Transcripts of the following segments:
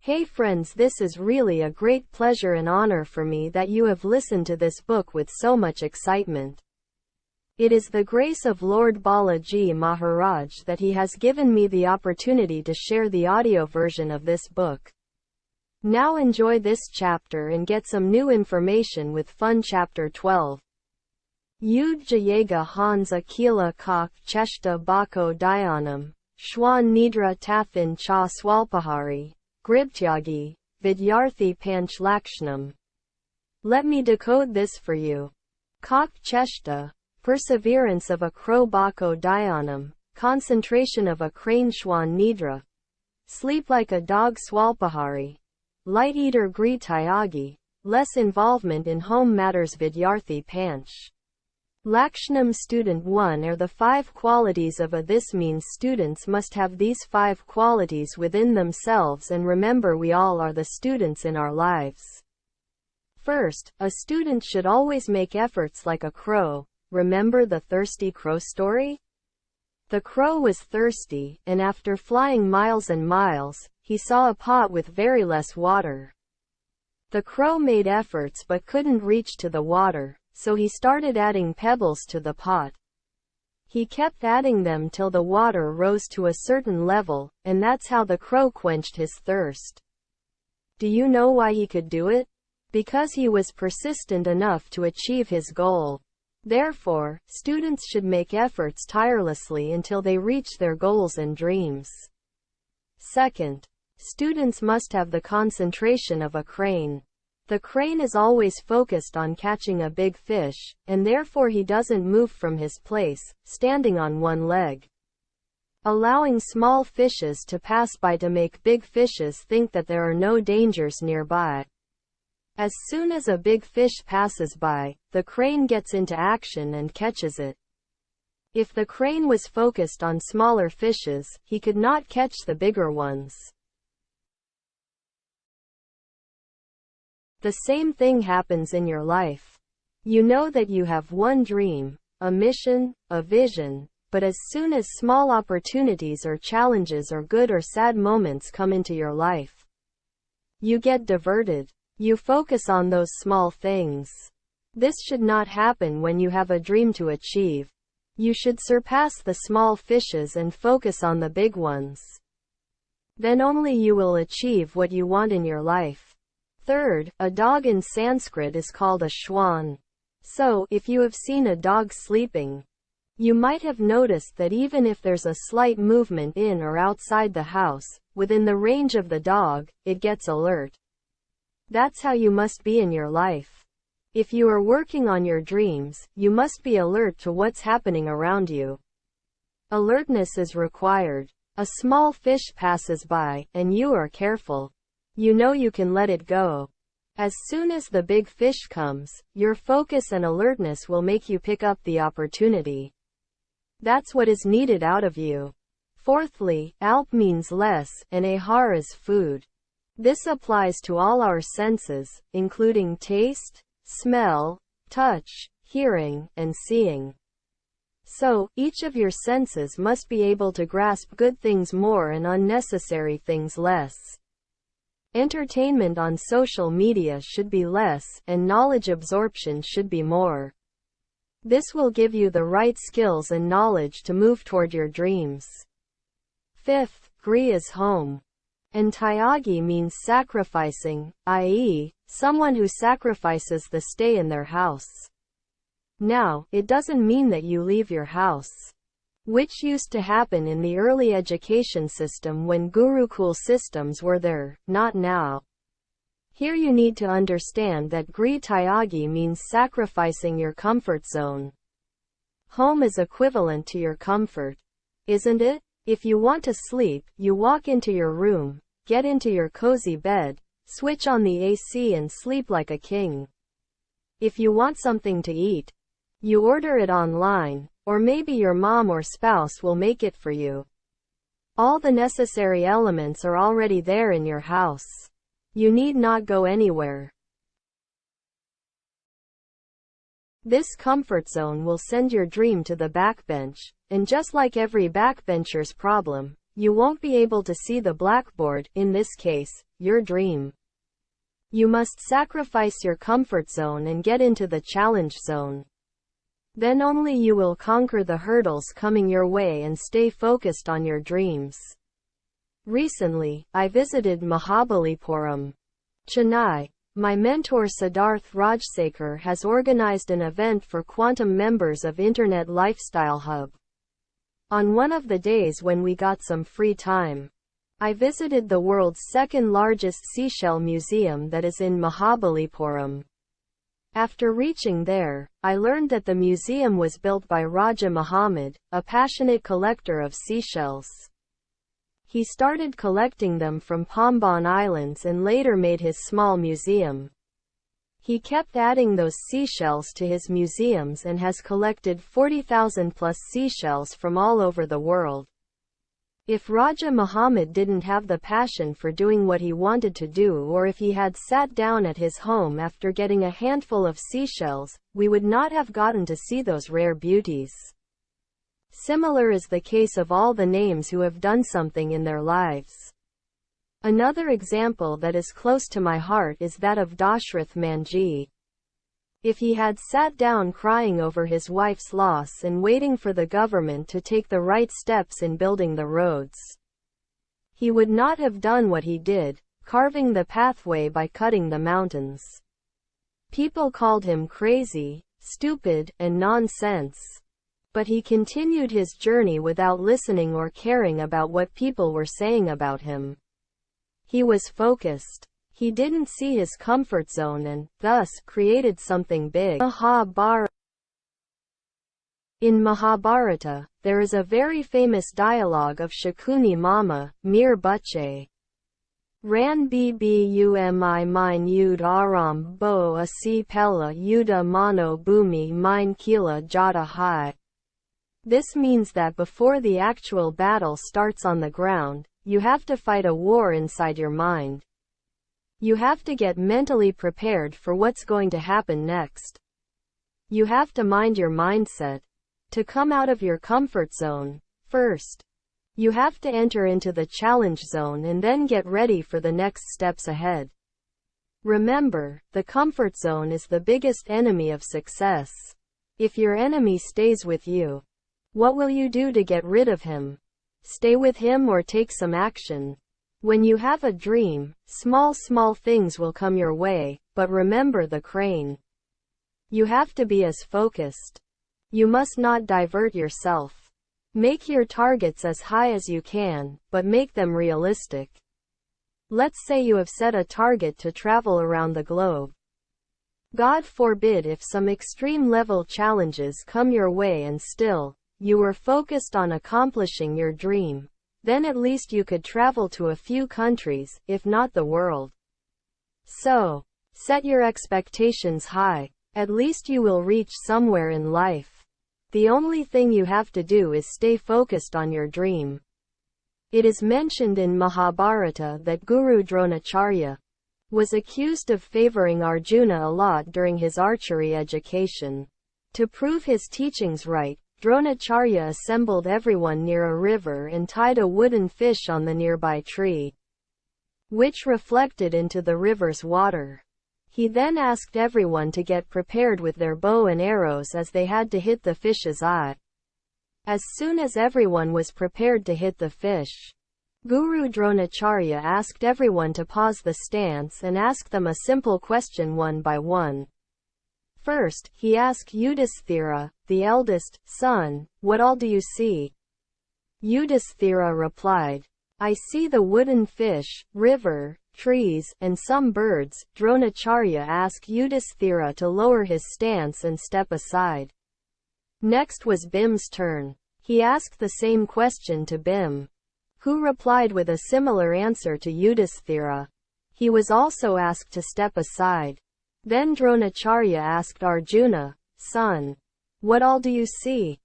Hey friends, this is really a great pleasure and honor for me that you have listened to this book with so much excitement. It is the grace of Lord Balaji Maharaj that he has given me the opportunity to share the audio version of this book. Now enjoy this chapter and get some new information with fun. Chapter 12. Yud Jayaga Hans Akila Kak Cheshta Bako Dhyanam, Shwan Nidra Tafin Cha Swalpahari, Gribtyagi, Vidyarthi Panch Lakshnam. Let me decode this for you. Kak Cheshta, perseverance of a crow. Bako Dhyanam, concentration of a crane. Shwan Nidra, sleep like a dog. Swalpahari, light eater. Gri Tyagi, less involvement in home matters. Vidyarthi Panch Lakshnam, student 1 are the 5 qualities of a. This means students must have these 5 qualities within themselves, and remember, we all are the students in our lives. First, a student should always make efforts like a crow. Remember the thirsty crow story? The crow was thirsty, and after flying miles and miles, he saw a pot with very less water. The crow made efforts but couldn't reach to the water, so he started adding pebbles to the pot. He kept adding them till the water rose to a certain level, and that's how the crow quenched his thirst. Do you know why he could do it? Because he was persistent enough to achieve his goal. Therefore, students should make efforts tirelessly until they reach their goals and dreams. Second, students must have the concentration of a crane. The crane is always focused on catching a big fish, and therefore he doesn't move from his place, standing on one leg, allowing small fishes to pass by to make big fishes think that there are no dangers nearby. As soon as a big fish passes by, the crane gets into action and catches it. If the crane was focused on smaller fishes, he could not catch the bigger ones. The same thing happens in your life. You know that you have one dream, a mission, a vision, but as soon as small opportunities or challenges or good or sad moments come into your life, you get diverted. You focus on those small things. This should not happen when you have a dream to achieve. You should surpass the small fishes and focus on the big ones. Then only you will achieve what you want in your life. Third, a dog in Sanskrit is called a shwan. So, if you have seen a dog sleeping, you might have noticed that even if there's a slight movement in or outside the house, within the range of the dog, it gets alert. That's how you must be in your life. If you are working on your dreams, you must be alert to what's happening around you. Alertness is required. A small fish passes by, and you are careful. You know you can let it go. As soon as the big fish comes, your focus and alertness will make you pick up the opportunity. That's what is needed out of you. Fourthly, alp means less, and ahar is food. This applies to all our senses, including taste, smell, touch, hearing, and seeing. So, each of your senses must be able to grasp good things more and unnecessary things less. Entertainment on social media should be less, and knowledge absorption should be more. This will give you the right skills and knowledge to move toward your dreams. Fifth, Gri is home. And Tyagi means sacrificing, i.e., someone who sacrifices the stay in their house. Now, it doesn't mean that you leave your house, which used to happen in the early education system when Gurukul systems were there, not now. Here you need to understand that Gri Tyagi means sacrificing your comfort zone. Home is equivalent to your comfort, isn't it? If you want to sleep, you walk into your room, get into your cozy bed, switch on the AC and sleep like a king. If you want something to eat, you order it online, or maybe your mom or spouse will make it for you. All the necessary elements are already there in your house. You need not go anywhere. This comfort zone will send your dream to the backbench, and just like every backbencher's problem, you won't be able to see the blackboard. In this case, your dream. You must sacrifice your comfort zone and get into the challenge zone. Then only you will conquer the hurdles coming your way and stay focused on your dreams. Recently, I visited Mahabalipuram, Chennai. My mentor Siddharth Rajsekar has organized an event for quantum members of Internet Lifestyle Hub. On one of the days when we got some free time, I visited the world's second largest seashell museum that is in Mahabalipuram. After reaching there, I learned that the museum was built by Raja Muhammad, a passionate collector of seashells. He started collecting them from Pomban Islands and later made his small museum. He kept adding those seashells to his museums and has collected 40,000 plus seashells from all over the world. If Raja Muhammad didn't have the passion for doing what he wanted to do, or if he had sat down at his home after getting a handful of seashells, we would not have gotten to see those rare beauties. Similar is the case of all the names who have done something in their lives. Another example that is close to my heart is that of Dashrath Manji. If he had sat down crying over his wife's loss and waiting for the government to take the right steps in building the roads, he would not have done what he did, carving the pathway by cutting the mountains. People called him crazy, stupid, and nonsense. But he continued his journey without listening or caring about what people were saying about him. He was focused. He didn't see his comfort zone and, thus, created something big. In Mahabharata, there is a very famous dialogue of Shakuni Mama, Mir Buche. Ran bbumi mine yud aram bo asi pella yuda mano bumi mine kila jata hai. This means that before the actual battle starts on the ground, you have to fight a war inside your mind. You have to get mentally prepared for what's going to happen next. You have to mind your mindset. To come out of your comfort zone, first, you have to enter into the challenge zone and then get ready for the next steps ahead. Remember, the comfort zone is the biggest enemy of success. If your enemy stays with you, what will you do to get rid of him? Stay with him or take some action. When you have a dream, small things will come your way, but remember the crane. You have to be as focused. You must not divert yourself. Make your targets as high as you can, but make them realistic. Let's say you have set a target to travel around the globe. God forbid if some extreme level challenges come your way and still, you were focused on accomplishing your dream, then at least you could travel to a few countries, if not the world. So, set your expectations high. At least you will reach somewhere in life. The only thing you have to do is stay focused on your dream. It is mentioned in Mahabharata that Guru Dronacharya was accused of favoring Arjuna a lot during his archery education. To prove his teachings right, Dronacharya assembled everyone near a river and tied a wooden fish on the nearby tree, which reflected into the river's water. He then asked everyone to get prepared with their bow and arrows as they had to hit the fish's eye. As soon as everyone was prepared to hit the fish, Guru Dronacharya asked everyone to pause the stance and ask them a simple question one by one. First, he asked Yudhisthira, the eldest son, "What all do you see?" Yudhisthira replied, "I see the wooden fish, river, trees, and some birds." Dronacharya asked Yudhisthira to lower his stance and step aside. Next was Bhim's turn. He asked the same question to Bhim, who replied with a similar answer to Yudhisthira. He was also asked to step aside. Then Dronacharya asked Arjuna, "Son, what all do you see?"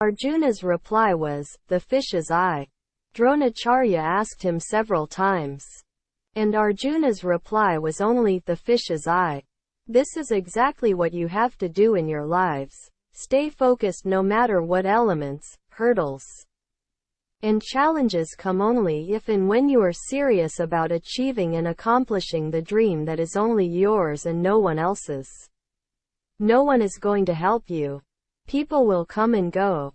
Arjuna's reply was, "The fish's eye." Dronacharya asked him several times, and Arjuna's reply was only, "The fish's eye." This is exactly what you have to do in your lives. Stay focused no matter what elements, hurdles and challenges come only if and when you are serious about achieving and accomplishing the dream that is only yours and no one else's. No one is going to help you. People will come and go,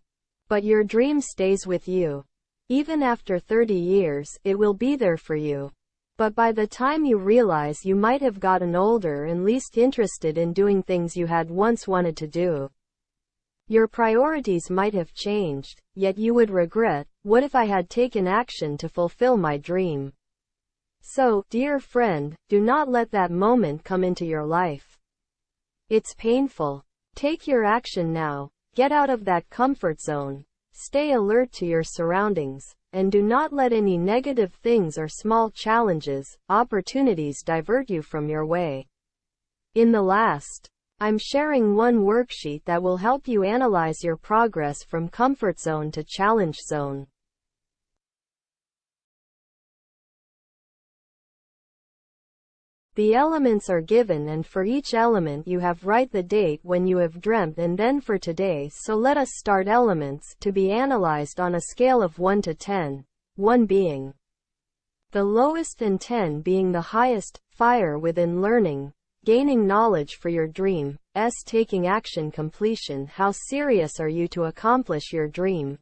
but your dream stays with you. Even after 30 years, it will be there for you. But by the time you realize, you might have gotten older and least interested in doing things you had once wanted to do. Your priorities might have changed, yet you would regret, what if I had taken action to fulfill my dream? So, dear friend, do not let that moment come into your life. It's painful. Take your action now. Get out of that comfort zone. Stay alert to your surroundings, and do not let any negative things or small challenges, opportunities divert you from your way. In the last, I'm sharing one worksheet that will help you analyze your progress from comfort zone to challenge zone. The elements are given, and for each element you have write the date when you have dreamt and then for today. So let us start. Elements to be analyzed on a scale of 1 to 10, 1 being the lowest and 10 being the highest. Fire within learning, gaining knowledge for your dream, taking action, completion. How serious are you to accomplish your dream?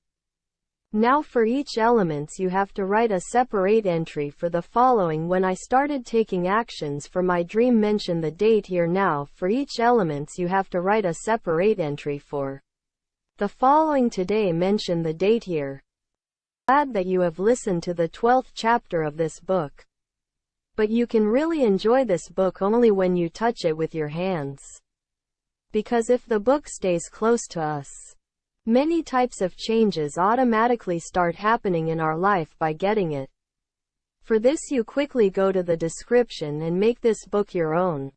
Now for each elements you have to write a separate entry for the following. When I started taking actions for my dream, mention the date here. Now for each elements you have to write a separate entry for the following. Today, mention the date here. Glad that you have listened to the 12th chapter of this book. But you can really enjoy this book only when you touch it with your hands. Because if the book stays close to us, many types of changes automatically start happening in our life by getting it. For this, you quickly go to the description and make this book your own.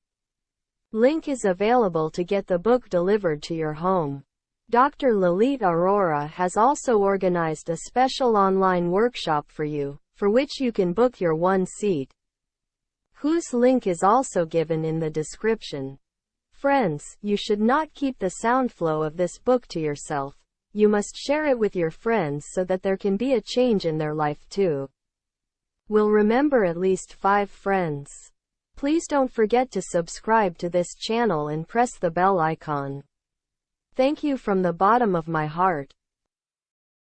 Link is available to get the book delivered to your home. Dr. Lalit Arora has also organized a special online workshop for you, for which you can book your one seat, whose link is also given in the description. Friends, you should not keep the sound flow of this book to yourself. You must share it with your friends so that there can be a change in their life too. We'll remember at least 5 friends. Please don't forget to subscribe to this channel and press the bell icon. Thank you from the bottom of my heart.